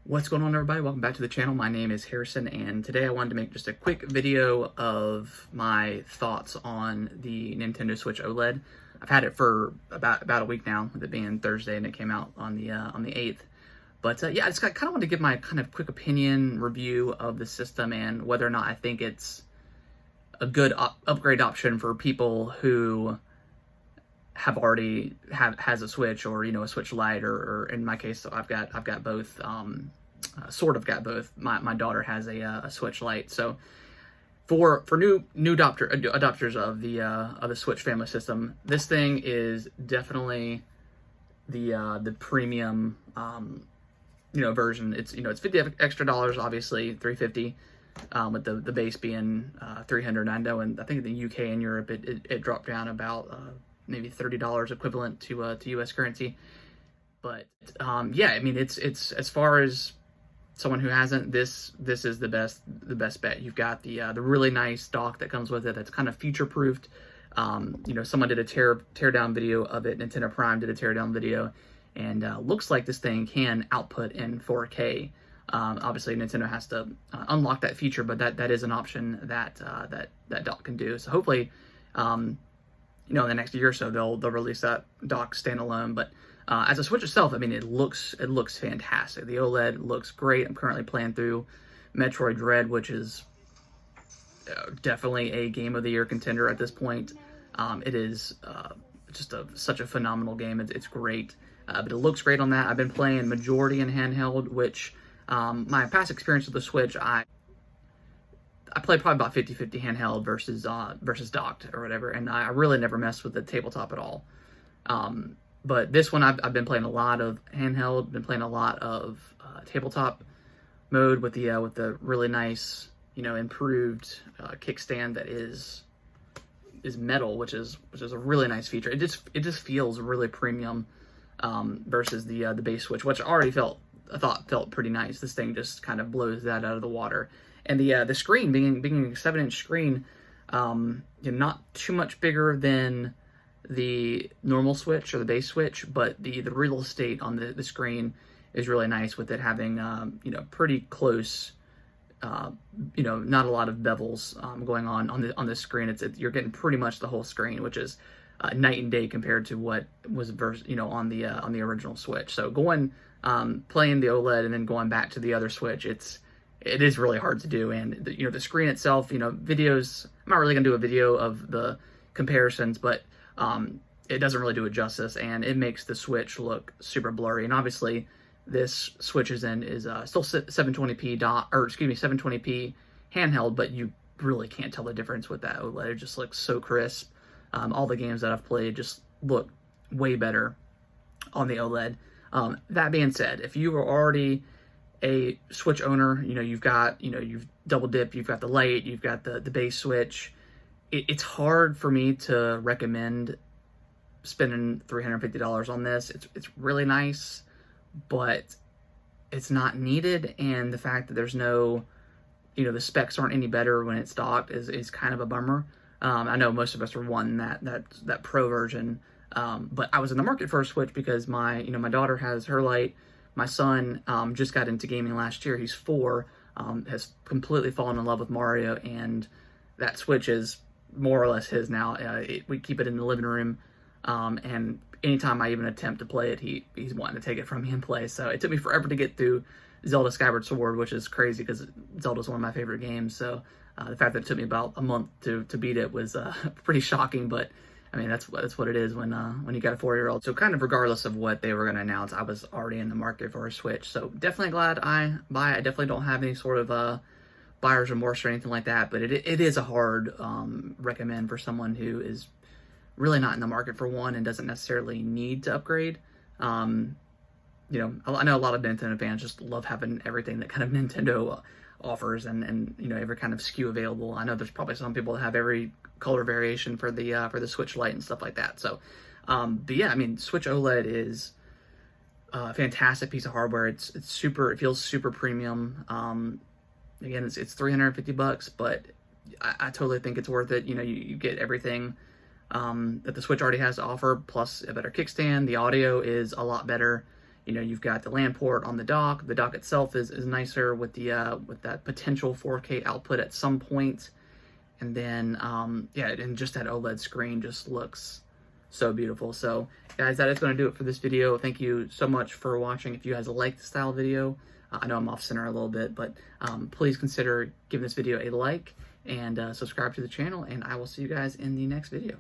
What's going on, everybody? Welcome back to the channel. My name is Harrison, and today I wanted to make just a quick video of my thoughts on the Nintendo Switch OLED. I've had it for about a week now, with it being Thursday, and it came out on the 8th. But yeah, I just kind of want to give my kind of quick opinion review of the system and whether or not I think it's a good upgrade option for people who have already has a Switch, or a Switch Lite, or in my case, I've got both. Sort of got both. My daughter has a Switch Lite, so for new adopters of the Switch family system, this thing is definitely the premium version. It's it's $50 extra, obviously $350, with the base being $300. I know, and I think in the UK and Europe it dropped down about maybe $30 equivalent to US currency. But yeah, I mean, it's as far as someone who hasn't, this is the best bet. You've got the really nice dock that comes with it that's kind of future proofed. Someone did a tear down video of it. Nintendo Prime did a tear down video, and looks like this thing can output in 4K. Obviously Nintendo has to unlock that feature, but that is an option that dock can do. So hopefully, in the next year or so, they'll release that dock standalone. But as a Switch itself, I mean, it looks fantastic. The OLED looks great. I'm currently playing through Metroid Dread, which is definitely a Game of the Year contender at this point. It is just such a phenomenal game. It's great, but it looks great on that. I've been playing majority in handheld, which my past experience with the Switch, I played probably about 50-50 handheld versus docked or whatever, and I really never messed with the tabletop at all. But this one, I've been playing a lot of handheld, been playing a lot of tabletop mode with the really nice, improved kickstand that is metal, which is a really nice feature. It just feels really premium versus the base Switch, which I already felt pretty nice. This thing just kind of blows that out of the water. And the screen being a 7-inch screen, not too much bigger than the normal Switch or the base Switch, but the real estate on the screen is really nice, with it having pretty close, not a lot of bevels going on the screen. You're getting pretty much the whole screen, which is night and day compared to what was on the original Switch. So playing the OLED and then going back to the other Switch, it is really hard to do. And the screen itself, videos, I'm not really gonna do a video of the comparisons, but it doesn't really do it justice, and it makes the Switch look super blurry. And obviously this Switch is still 720p 720p handheld, but you really can't tell the difference with that OLED. It just looks so crisp. All the games that I've played just look way better on the OLED. That being said, if you are already a Switch owner, you've double dipped, you've got the Lite, you've got the base Switch, it's hard for me to recommend spending $350 on this. It's really nice, but it's not needed, and the fact that there's no, the specs aren't any better when it's docked is kind of a bummer. I know most of us are wanting that Pro version, but I was in the market for a Switch because my daughter has her Lite. My son just got into gaming last year. He's 4, has completely fallen in love with Mario, and that Switch is more or less his now. We keep it in the living room, and anytime I even attempt to play it, he's wanting to take it from me and play. So it took me forever to get through Zelda Skyward Sword, which is crazy because Zelda's one of my favorite games. So the fact that it took me about a month to beat it was pretty shocking, but I mean, that's what it is when you got a 4-year-old. So kind of regardless of what they were going to announce, I was already in the market for a Switch. So definitely glad I buy it. I definitely don't have any sort of buyer's remorse or anything like that, but it is a hard recommend for someone who is really not in the market for one and doesn't necessarily need to upgrade. I know a lot of Nintendo fans just love having everything that kind of Nintendo offers and every kind of SKU available. I know there's probably some people that have every color variation for the Switch Lite and stuff like that. So but yeah, I mean, Switch OLED is a fantastic piece of hardware. It feels super premium. Again, it's $350, but I totally think it's worth it. You get everything that the Switch already has to offer, plus a better kickstand. The audio is a lot better. You know, you've got the LAN port on the dock. The dock itself is nicer with the with that potential 4K output at some point. And then, yeah, and just that OLED screen just looks so beautiful. So, guys, that is going to do it for this video. Thank you so much for watching. If you guys like the style video, I know I'm off center a little bit, but please consider giving this video a like and subscribe to the channel, and I will see you guys in the next video.